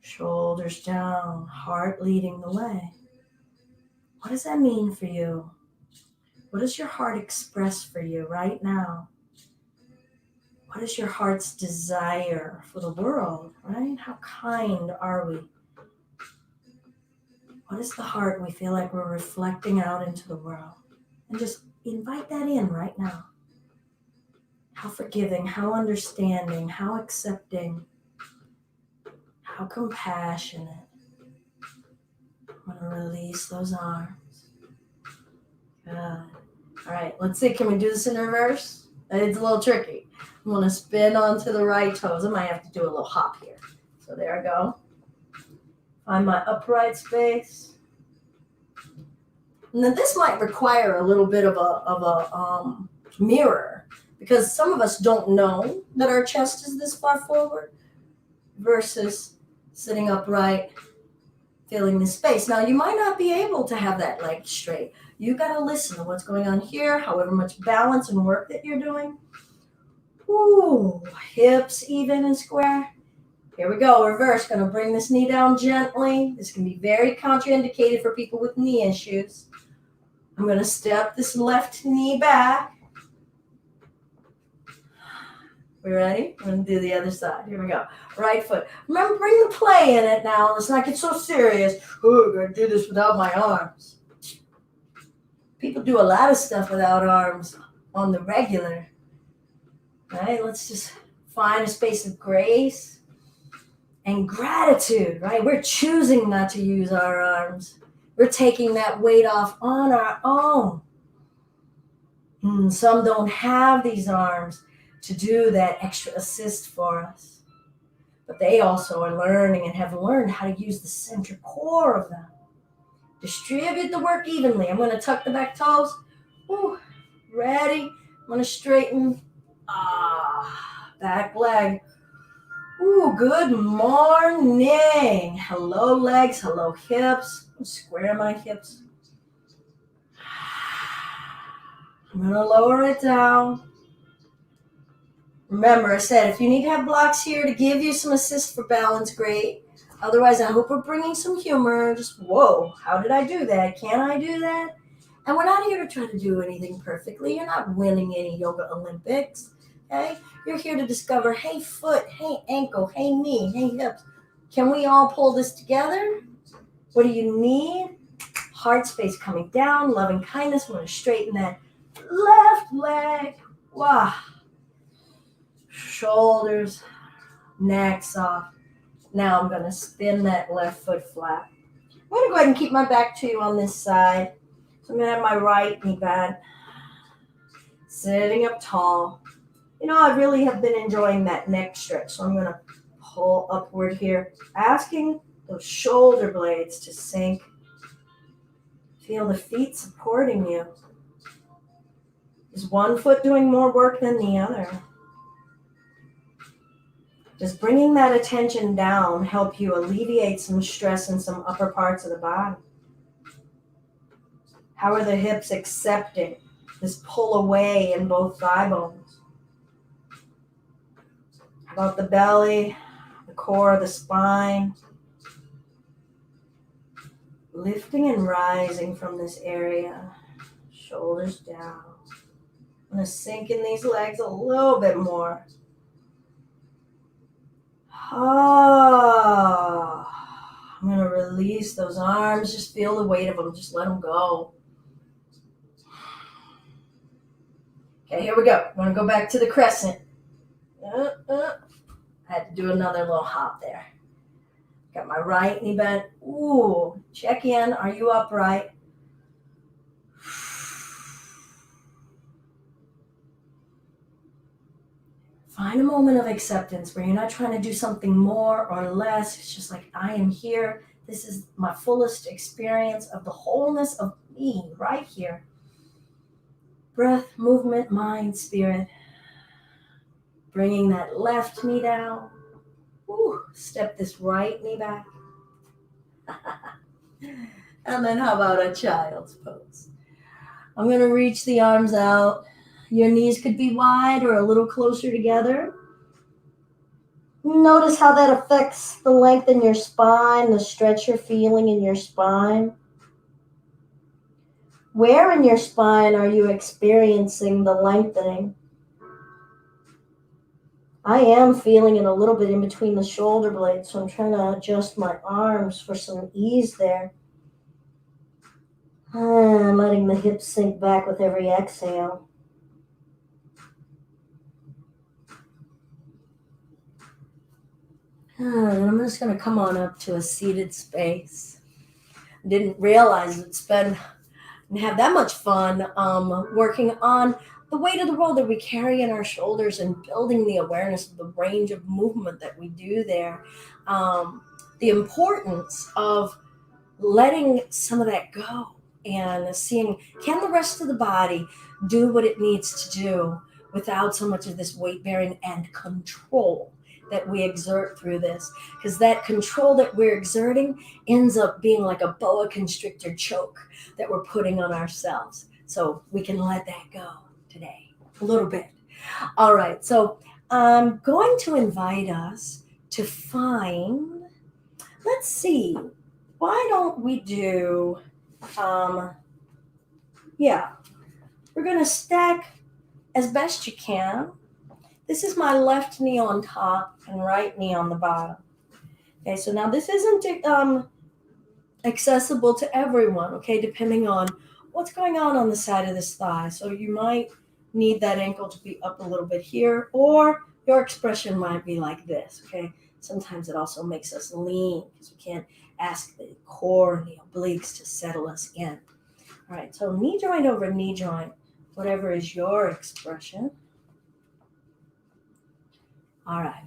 S1: shoulders down, heart leading the way. What does that mean for you? What does your heart express for you right now? What is your heart's desire for the world, right? How kind are we? What is the heart we feel like we're reflecting out into the world? And just invite that in right now. How forgiving, how understanding, how accepting, how compassionate. I'm going to release those arms. Good. All right, let's see. Can we do this in reverse? It's a little tricky. I'm going to spin onto the right toes. I might have to do a little hop here. So there I go. Find my upright space. And then this might require a little bit of a mirror, because some of us don't know that our chest is this far forward versus sitting upright, feeling the space. Now, you might not be able to have that leg straight. You got to listen to what's going on here, however much balance and work that you're doing. Ooh, hips even and square. Here we go, reverse. Going to bring this knee down gently. This can be very contraindicated for people with knee issues. I'm going to step this left knee back. We ready? I'm going to do the other side. Here we go. Right foot. Remember, bring the play in it now. Let's not get so serious. Oh, I'm going to do this without my arms. People do a lot of stuff without arms on the regular. Right? Let's just find a space of grace and gratitude, right? We're choosing not to use our arms. We're taking that weight off on our own. Some don't have these arms to do that extra assist for us. But they also are learning and have learned how to use the center core of them. Distribute the work evenly. I'm going to tuck the back toes. Ooh, ready? I'm going to straighten. Back leg. Ooh, good morning. Hello, legs. Hello, hips. Square my hips. I'm going to lower it down. Remember, I said, if you need to have blocks here to give you some assist for balance, great. Otherwise, I hope we're bringing some humor. Just, whoa, how did I do that? Can I do that? And we're not here to try to do anything perfectly. You're not winning any yoga Olympics, okay? You're here to discover, hey, foot, hey, ankle, hey, knee, hey, hips. Can we all pull this together? What do you need? Heart space coming down, loving kindness. We're going to straighten that left leg. Wow. Shoulders, neck soft. Now I'm going to spin that left foot flat. I'm going to go ahead and keep my back to you on this side. So I'm going to have my right knee bent. Sitting up tall. I really have been enjoying that neck stretch. So I'm going to pull upward here, asking those shoulder blades to sink. Feel the feet supporting you. Is one foot doing more work than the other? Does bringing that attention down help you alleviate some stress in some upper parts of the body? How are the hips accepting this pull away in both thigh bones? How about the belly, the core, the spine? Lifting and rising from this area. Shoulders down. I'm going to sink in these legs a little bit more. I'm going to release those arms. Just feel the weight of them. Just let them go. Okay, here we go. I'm going to go back to the crescent. I had to do another little hop there. Got my right knee bent. Ooh, check in. Are you upright? Find a moment of acceptance where you're not trying to do something more or less. It's just like, I am here. This is my fullest experience of the wholeness of me right here. Breath, movement, mind, spirit. Bringing that left knee down. Ooh, step this right knee back. And then how about a child's pose? I'm going to reach the arms out. Your knees could be wide or a little closer together. Notice how that affects the length in your spine, the stretch you're feeling in your spine. Where in your spine are you experiencing the lengthening? I am feeling it a little bit in between the shoulder blades, so I'm trying to adjust my arms for some ease there. And letting the hips sink back with every exhale. And I'm just going to come on up to a seated space. Didn't realize didn't have that much fun working on the weight of the world that we carry in our shoulders and building the awareness of the range of movement that we do there. The importance of letting some of that go and seeing, can the rest of the body do what it needs to do without so much of this weight bearing and control that we exert through this? Because that control that we're exerting ends up being like a boa constrictor choke that we're putting on ourselves. So we can let that go today a little bit. All right, so I'm going to invite us to find, let's see, why don't we do, we're going to stack as best you can. This is my left knee on top and right knee on the bottom. Okay, so now this isn't accessible to everyone, okay, depending on what's going on the side of this thigh. So you might need that ankle to be up a little bit here, or your expression might be like this, okay? Sometimes it also makes us lean because we can't ask the core and the obliques to settle us in. All right, so knee joint over knee joint, whatever is your expression. All right.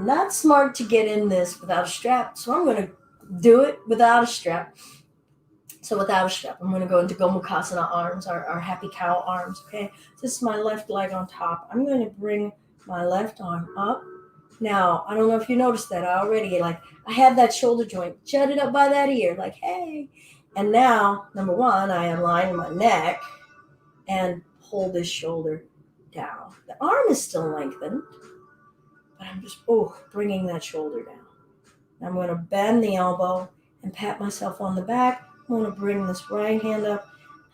S1: Not smart to get in this without a strap, so I'm going to do it without a strap. So without a strap, I'm going to go into Gomukasana Arms, our happy cow arms, okay? This is my left leg on top. I'm going to bring my left arm up. Now, I don't know if you noticed that I already, I had that shoulder joint jutted up by that ear, like, hey. And now, number one, I align my neck and pull this shoulder down. The arm is still lengthened, but I'm just, bringing that shoulder down. I'm going to bend the elbow and pat myself on the back. I'm going to bring this right hand up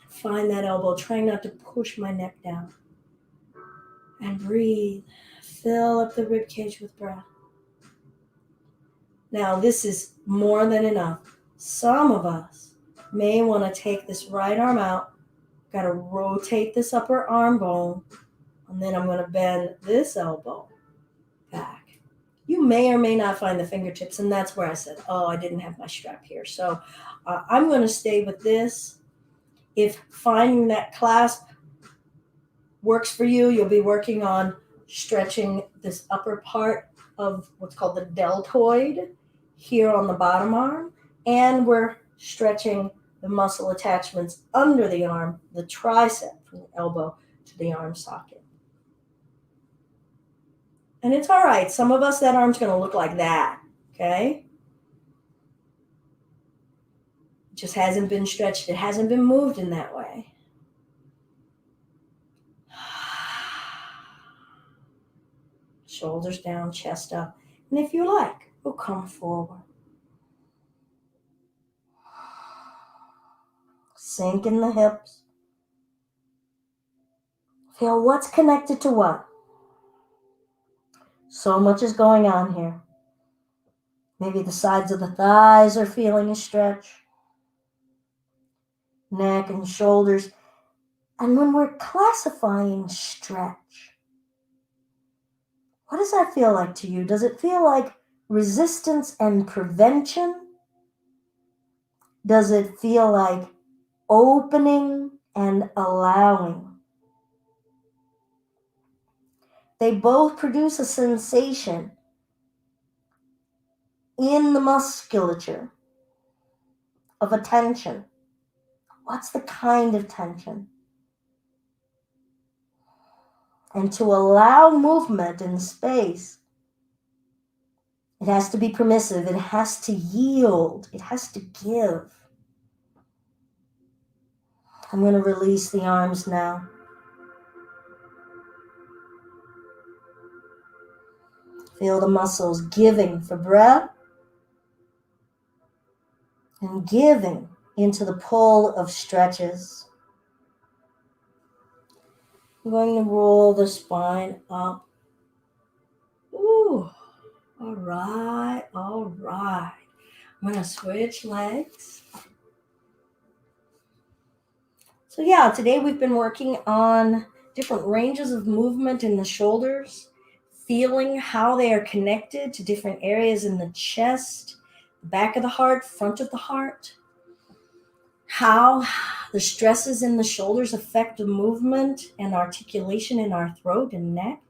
S1: and find that elbow, trying not to push my neck down. And breathe. Fill up the rib cage with breath. Now, this is more than enough. Some of us may want to take this right arm out. Got to rotate this upper arm bone. And then I'm going to bend this elbow back. You may or may not find the fingertips, and that's where I said, I didn't have my strap here. So I'm going to stay with this. If finding that clasp works for you, you'll be working on stretching this upper part of what's called the deltoid here on the bottom arm. And we're stretching the muscle attachments under the arm, the tricep from the elbow to the arm socket. And it's all right. Some of us, that arm's going to look like that, okay? It just hasn't been stretched. It hasn't been moved in that way. Shoulders down, chest up. And if you like, we'll come forward. Sink in the hips. Feel what's connected to what. So much is going on here. Maybe the sides of the thighs are feeling a stretch. Neck and shoulders. And when we're classifying stretch, what does that feel like to you? Does it feel like resistance and prevention? Does it feel like opening and allowing? They both produce a sensation in the musculature of a tension. What's the kind of tension? And to allow movement in space, it has to be permissive. It has to yield. It has to give. I'm going to release the arms now. Feel the muscles giving for breath and giving into the pull of stretches. I'm going to roll the spine up. Ooh, all right, all right. I'm going to switch legs. So yeah, today we've been working on different ranges of movement in the shoulders, feeling how they are connected to different areas in the chest, the back of the heart, front of the heart, how the stresses in the shoulders affect the movement and articulation in our throat and neck.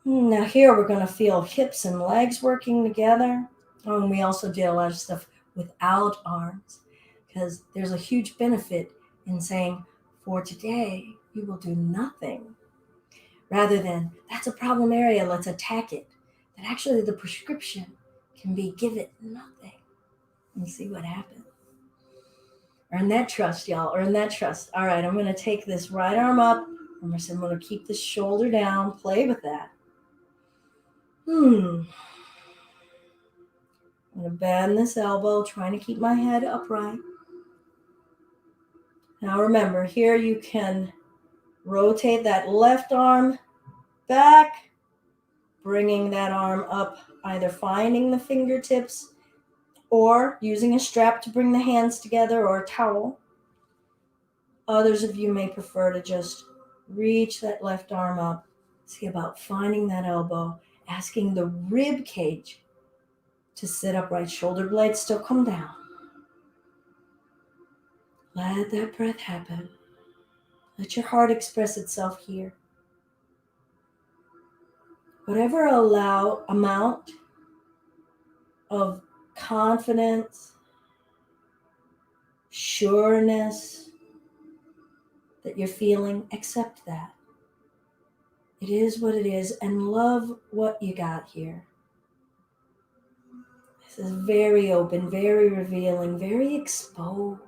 S1: Now here we're going to feel hips and legs working together. Oh, and we also did a lot of stuff without arms, because there's a huge benefit in saying, for today, we will do nothing. Rather than, that's a problem area, let's attack it. That actually the prescription can be, give it nothing and see what happens. Earn that trust, y'all. Earn that trust. All right, I'm going to take this right arm up. I'm going to keep the shoulder down. Play with that. I'm going to bend this elbow, trying to keep my head upright. Now remember, here you can rotate that left arm back, bringing that arm up, either finding the fingertips or using a strap to bring the hands together or a towel. Others of you may prefer to just reach that left arm up. See about finding that elbow, asking the rib cage to sit upright, shoulder blades still come down. Let that breath happen. Let your heart express itself here. Whatever amount of confidence, sureness that you're feeling, accept that. It is what it is, and love what you got here. This is very open, very revealing, very exposed.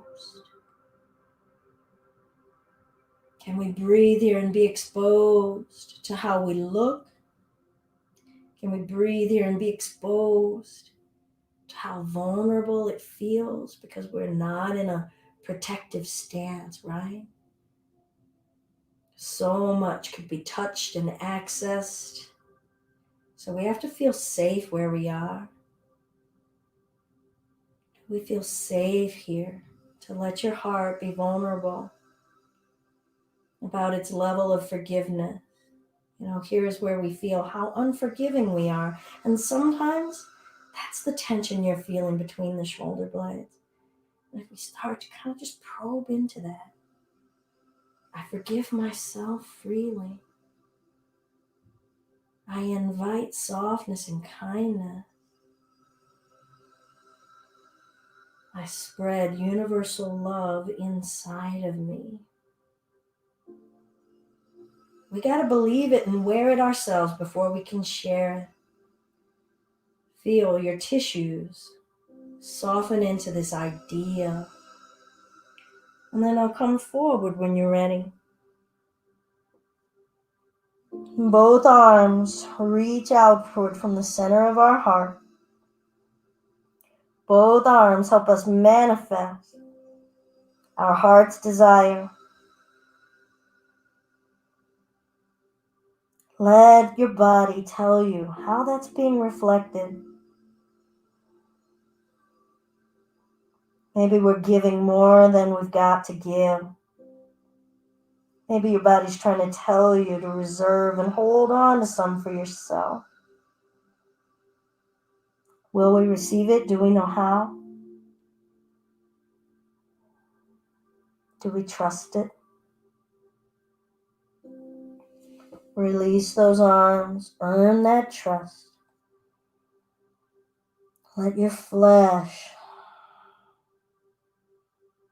S1: Can we breathe here and be exposed to how we look? Can we breathe here and be exposed to how vulnerable it feels because we're not in a protective stance, right? So much could be touched and accessed. So we have to feel safe where we are. We feel safe here to let your heart be vulnerable about its level of forgiveness. Here's where we feel how unforgiving we are. And sometimes that's the tension you're feeling between the shoulder blades. And if we start to kind of just probe into that, I forgive myself freely. I invite softness and kindness. I spread universal love inside of me. We got to believe it and wear it ourselves before we can share it. Feel your tissues soften into this idea. And then I'll come forward when you're ready. Both arms reach outward from the center of our heart. Both arms help us manifest our heart's desire. Let your body tell you how that's being reflected. Maybe we're giving more than we've got to give. Maybe your body's trying to tell you to reserve and hold on to some for yourself. Will we receive it? Do we know how? Do we trust it? Release those arms. Earn that trust. Let your flesh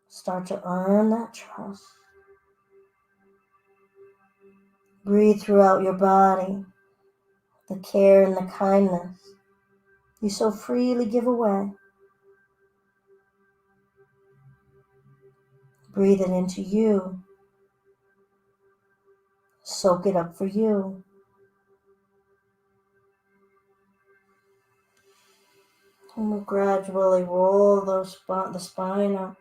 S1: start to earn that trust. Breathe throughout your body the care and the kindness you so freely give away. Breathe it into you. Soak it up for you. And we'll gradually roll the spine up.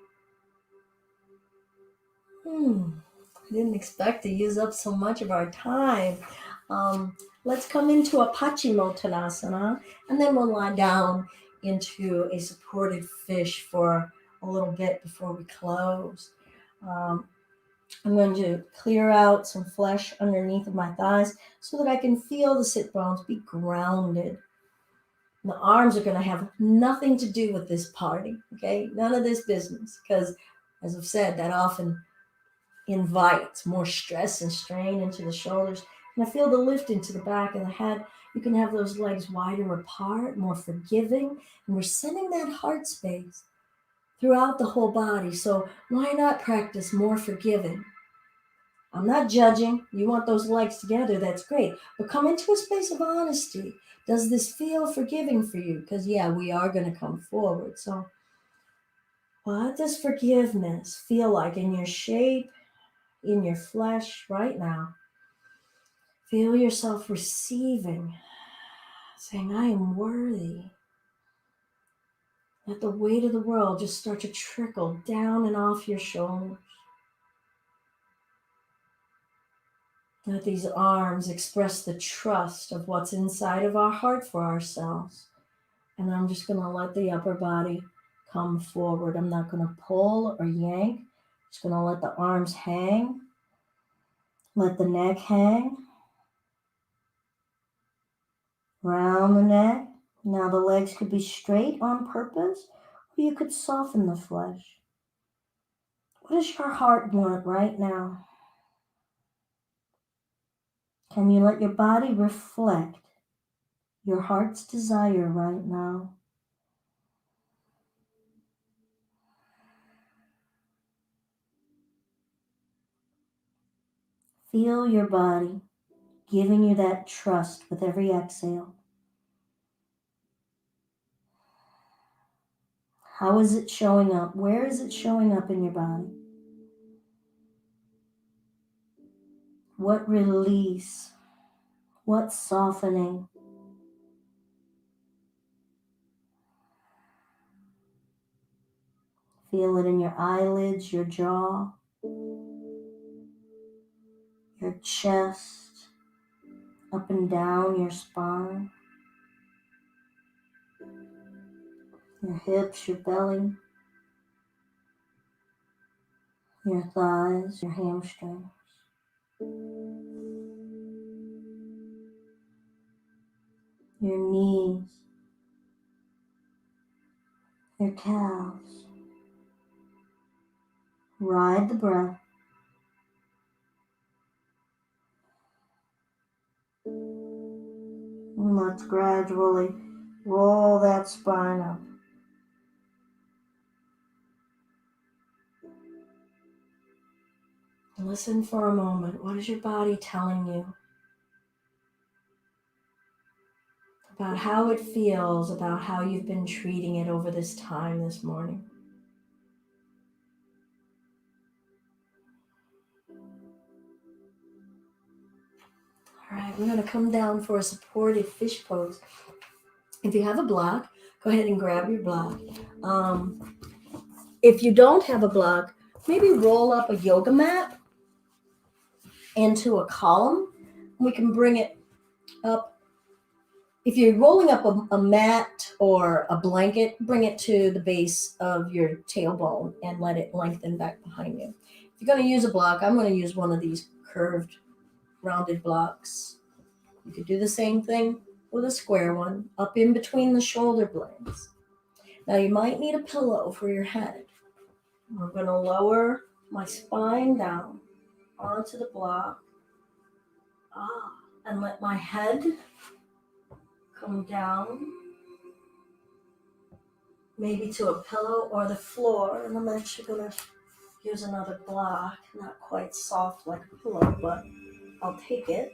S1: I didn't expect to use up so much of our time. Let's come into a Paschimottanasana, and then we'll lie down into a supported fish for a little bit before we close. I'm going to clear out some flesh underneath of my thighs so that I can feel the sit bones be grounded. The arms are going to have nothing to do with this party, okay? None of this business, because as I've said, that often invites more stress and strain into the shoulders. And I feel the lift into the back of the head. You can have those legs wider apart, more forgiving, and we're sending that heart space throughout the whole body. So why not practice more forgiving? I'm not judging. You want those legs together, that's great. But come into a space of honesty. Does this feel forgiving for you? Because, yeah, we are going to come forward. So what does forgiveness feel like in your shape, in your flesh right now? Feel yourself receiving, saying, I am worthy. Let the weight of the world just start to trickle down and off your shoulders. Let these arms express the trust of what's inside of our heart for ourselves. And I'm just going to let the upper body come forward. I'm not going to pull or yank. Just going to let the arms hang. Let the neck hang. Round the neck. Now the legs could be straight on purpose, or you could soften the flesh. What does your heart want right now? Can you let your body reflect your heart's desire right now? Feel your body giving you that trust with every exhale. How is it showing up? Where is it showing up in your body? What release? What softening? Feel it in your eyelids, your jaw, your chest, up and down your spine, your hips, your belly, your thighs, your hamstrings. Your knees, your calves. Ride the breath. And let's gradually roll that spine up. Listen for a moment. What is your body telling you about how it feels, about how you've been treating it over this time this morning? All right, we're going to come down for a supported fish pose. If you have a block, go ahead and grab your block. If you don't have a block, maybe roll up a yoga mat into a column. We can bring it up. If you're rolling up a mat or a blanket, bring it to the base of your tailbone and let it lengthen back behind you. If you're going to use a block, I'm going to use one of these curved, rounded blocks. You could do the same thing with a square one up in between the shoulder blades. Now you might need a pillow for your head. I'm going to lower my spine down onto the block and let my head come down, maybe to a pillow or the floor. And I'm actually going to use another block, not quite soft like a pillow, but I'll take it.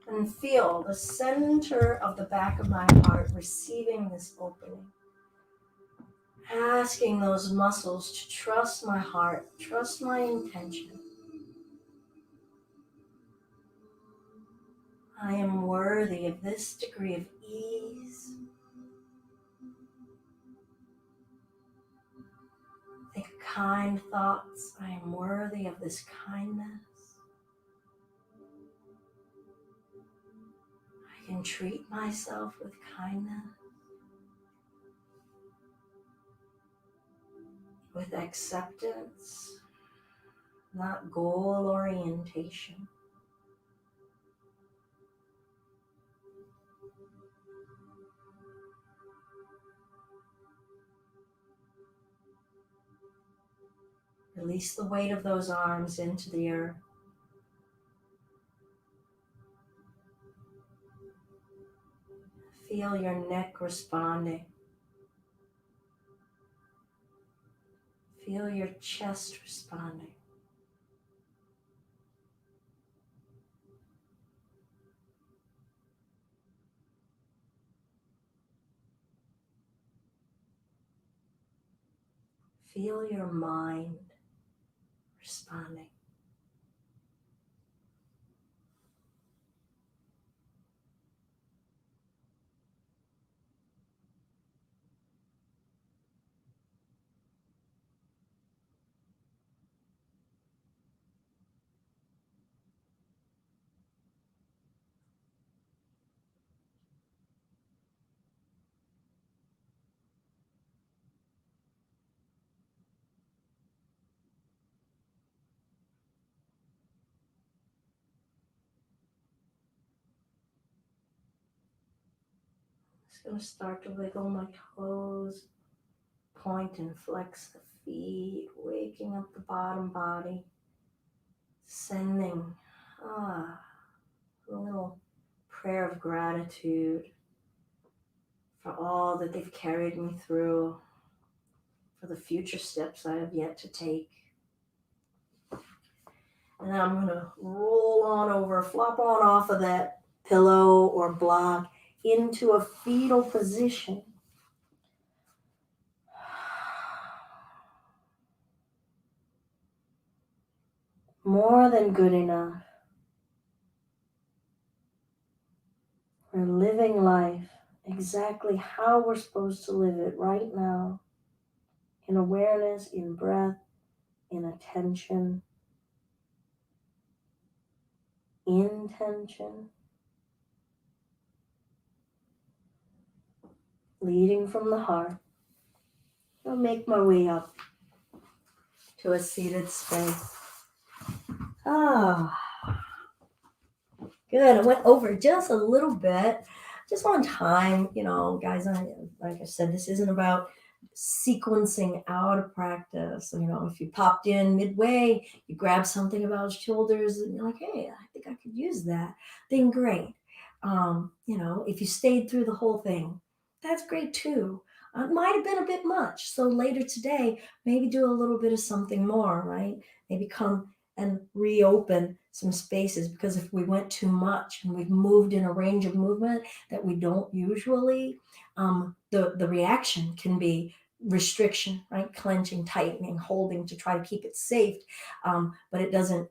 S1: And feel the center of the back of my heart receiving this opening. Asking those muscles to trust my heart, trust my intention. I am worthy of this degree of ease. Think kind thoughts. I am worthy of this kindness. I can treat myself with kindness, with acceptance, not goal orientation. Release the weight of those arms into the earth. Feel your neck responding. Feel your chest responding. Feel your mind responding. Just going to start to wiggle my toes, point and flex the feet, waking up the bottom body, sending a little prayer of gratitude for all that they've carried me through, for the future steps I have yet to take. And then I'm going to roll on over, flop on off of that pillow or block into a fetal position. More than good enough. We're living life exactly how we're supposed to live it right now. In awareness, in breath, in attention, intention. Leading from the heart. I'll make my way up to a seated space. Good. I went over just a little bit, just on time. You know, guys, like I said, this isn't about sequencing out of practice. If you popped in midway, you grab something about shoulders and you're like, hey, I think I could use that, then great. If you stayed through the whole thing, that's great too. It might have been a bit much. So later today, maybe do a little bit of something more, right? Maybe come and reopen some spaces, because if we went too much and we've moved in a range of movement that we don't usually, the reaction can be restriction, right? Clenching, tightening, holding to try to keep it safe, but it doesn't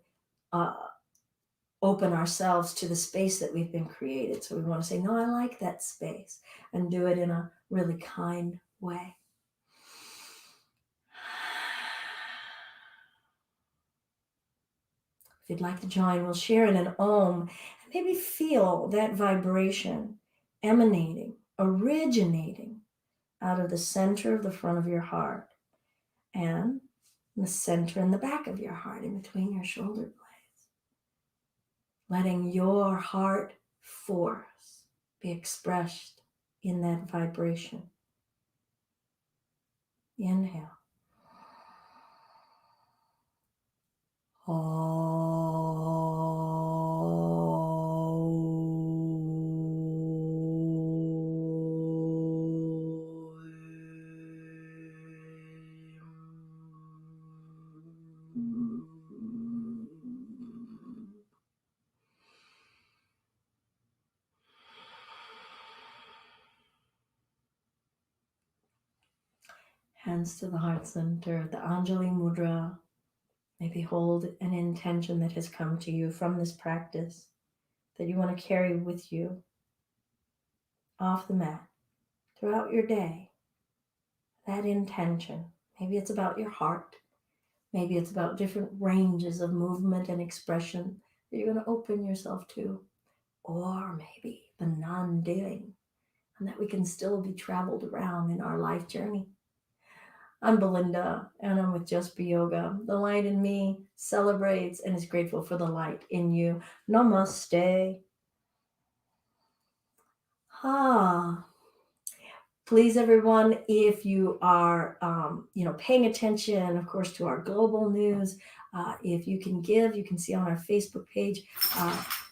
S1: open ourselves to the space that we've been created. So we want to say, no, I like that space, and do it in a really kind way. If you'd like to join, we'll share in an Om, and maybe feel that vibration emanating, originating out of the center of the front of your heart, and the center and the back of your heart, in between your shoulder blades. Letting your heart force be expressed in that vibration. Inhale. Hands to the heart center, the Anjali Mudra. Maybe hold an intention that has come to you from this practice that you want to carry with you off the mat throughout your day. That intention, maybe it's about your heart, maybe it's about different ranges of movement and expression that you're going to open yourself to, or maybe the non-doing, and that we can still be traveled around in our life journey. I'm Belinda, and I'm with Just Be Yoga. The light in me celebrates and is grateful for the light in you. Namaste. Please, everyone, if you are, paying attention, of course, to our global news, if you can give, you can see on our Facebook page,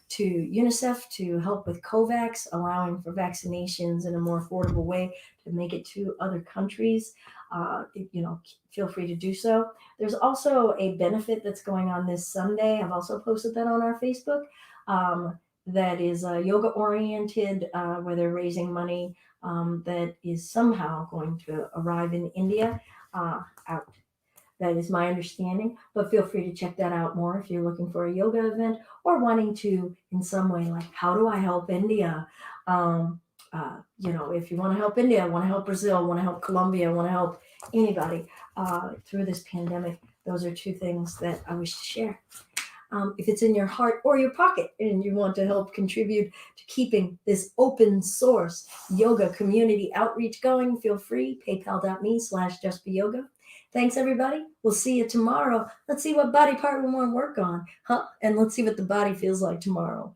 S1: to UNICEF to help with COVAX, allowing for vaccinations in a more affordable way to make it to other countries. Feel free to do so. There's also a benefit that's going on this Sunday. I've also posted that on our Facebook. That is yoga oriented, where they're raising money that is somehow going to arrive in India. Out. That is my understanding, but feel free to check that out more if you're looking for a yoga event or wanting to, in some way, like, how do I help India? If you want to help India, want to help Brazil, want to help Colombia, want to help anybody through this pandemic, those are two things that I wish to share. If it's in your heart or your pocket and you want to help contribute to keeping this open source yoga community outreach going, feel free, paypal.me/justbeyoga. Thanks, everybody. We'll see you tomorrow. Let's see what body part we want to work on, And let's see what the body feels like tomorrow.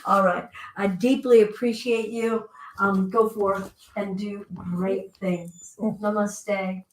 S1: All right. I deeply appreciate you. Go forth and do great things. Namaste.